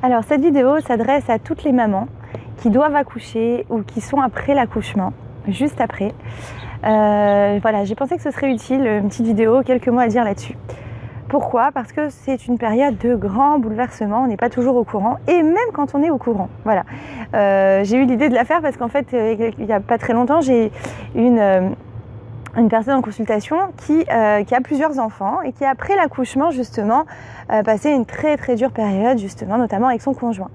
Alors cette vidéo s'adresse à toutes les mamans qui doivent accoucher ou qui sont après l'accouchement, juste après. Voilà, j'ai pensé que ce serait utile, une petite vidéo, quelques mots à dire là-dessus. Pourquoi? Parce que c'est une période de grands bouleversements, on n'est pas toujours au courant, et même quand on est au courant. Voilà. J'ai eu l'idée de la faire parce qu'en fait, il n'y a pas très longtemps, j'ai une personne en consultation qui a plusieurs enfants et qui, après l'accouchement, justement, passé une très très dure période, justement, notamment avec son conjoint.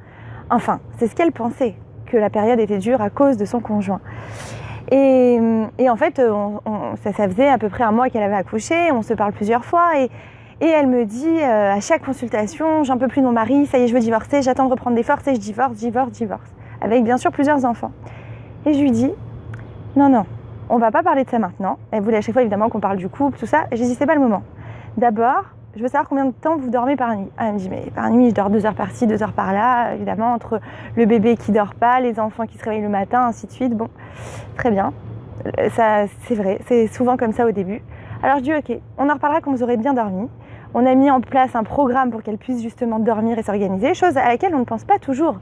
Enfin, c'est ce qu'elle pensait, que la période était dure à cause de son conjoint. Et en fait, ça faisait à peu près un mois qu'elle avait accouché, on se parle plusieurs fois, et elle me dit à chaque consultation, j'en peux plus de mon mari, ça y est, je veux divorcer, j'attends de reprendre des forces et je divorce, avec bien sûr plusieurs enfants. Et je lui dis, non, on va pas parler de ça maintenant. Elle voulait à chaque fois évidemment qu'on parle du couple, tout ça, et j'ai dit, c'est pas le moment. D'abord, je veux savoir combien de temps vous dormez par nuit. Elle me dit, mais par nuit, je dors 2 heures par-ci, 2 heures par-là, évidemment, entre le bébé qui dort pas, les enfants qui se réveillent le matin, ainsi de suite. Bon, très bien. Ça, c'est vrai, c'est souvent comme ça au début. Alors je dis, ok, on en reparlera quand vous aurez bien dormi. On a mis en place un programme pour qu'elle puisse justement dormir et s'organiser, chose à laquelle on ne pense pas toujours.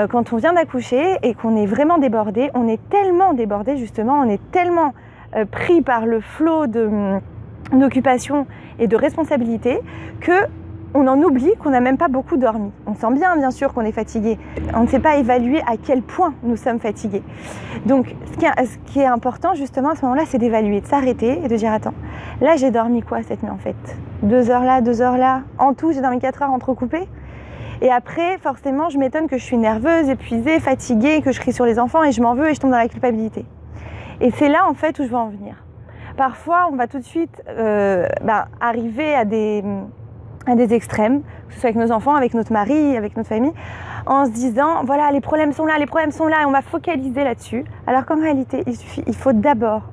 Quand on vient d'accoucher et qu'on est vraiment débordé, on est tellement débordé justement, on est tellement pris par le flot d'occupation et de responsabilité que on en oublie qu'on n'a même pas beaucoup dormi. On sent bien sûr qu'on est fatigué. On ne sait pas évaluer à quel point nous sommes fatigués. Donc ce qui est important justement à ce moment-là, c'est d'évaluer, de s'arrêter et de dire attends, là j'ai dormi quoi cette nuit en fait? 2 heures là, 2 heures là. En tout, j'ai dormi 4 heures entrecoupées. Et après, forcément, je m'étonne que je suis nerveuse, épuisée, fatiguée, que je crie sur les enfants et je m'en veux et je tombe dans la culpabilité. Et c'est là en fait où je veux en venir. Parfois, on va tout de suite arriver à des extrêmes, que ce soit avec nos enfants, avec notre mari, avec notre famille, en se disant voilà, les problèmes sont là, et on va focaliser là-dessus. Alors qu'en réalité, il faut d'abord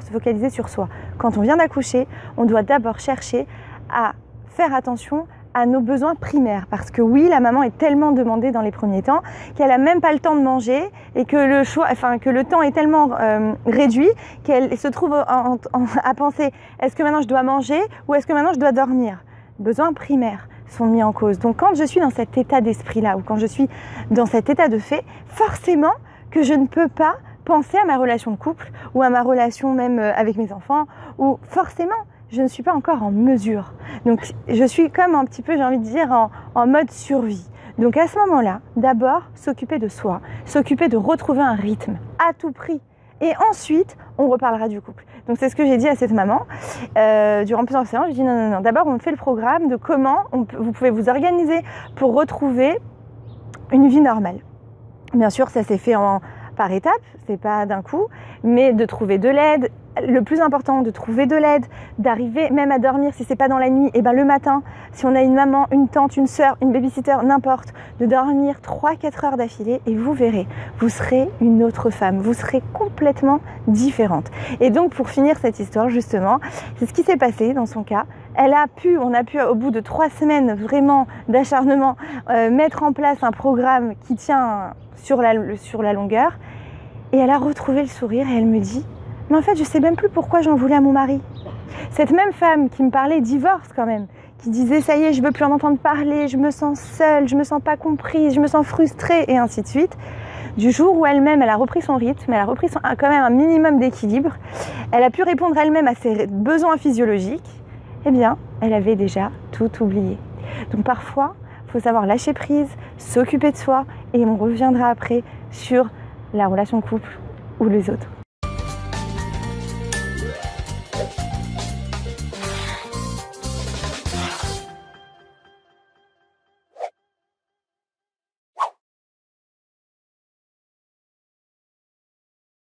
se focaliser sur soi. Quand on vient d'accoucher, on doit d'abord chercher à faire attention à nos besoins primaires, parce que oui, la maman est tellement demandée dans les premiers temps qu'elle n'a même pas le temps de manger et que le temps est tellement réduit qu'elle se trouve à penser est-ce que maintenant je dois manger ou est-ce que maintenant je dois dormir? Besoins primaires sont mis en cause. Donc quand je suis dans cet état d'esprit-là ou quand je suis dans cet état de fait, forcément que je ne peux pas penser à ma relation de couple ou à ma relation même avec mes enfants, ou forcément je ne suis pas encore en mesure. Donc je suis comme un petit peu, j'ai envie de dire, en mode survie. Donc à ce moment-là, d'abord s'occuper de soi, s'occuper de retrouver un rythme à tout prix. Et ensuite, on reparlera du couple. Donc c'est ce que j'ai dit à cette maman. Durant plusieurs séances, je dis non. D'abord, on fait le programme de comment vous pouvez vous organiser pour retrouver une vie normale. Bien sûr, ça s'est fait par étapes, c'est pas d'un coup, mais de trouver de l'aide. Le plus important, de trouver de l'aide, d'arriver même à dormir si c'est pas dans la nuit, et le matin, si on a une maman, une tante, une sœur, une babysitter, n'importe, de dormir 3-4 heures d'affilée et vous verrez, vous serez une autre femme, vous serez complètement différente. Et donc pour finir cette histoire justement, c'est ce qui s'est passé dans son cas. On a pu au bout de 3 semaines vraiment d'acharnement mettre en place un programme qui tient sur la longueur, et elle a retrouvé le sourire et elle me dit mais en fait, je ne sais même plus pourquoi j'en voulais à mon mari. Cette même femme qui me parlait divorce quand même, qui disait ça y est, je ne veux plus en entendre parler, je me sens seule, je ne me sens pas comprise, je me sens frustrée, et ainsi de suite. Du jour où elle-même, elle a repris son rythme, elle a repris quand même un minimum d'équilibre, elle a pu répondre elle-même à ses besoins physiologiques, eh bien, elle avait déjà tout oublié. Donc parfois, il faut savoir lâcher prise, s'occuper de soi, et on reviendra après sur la relation de couple ou les autres.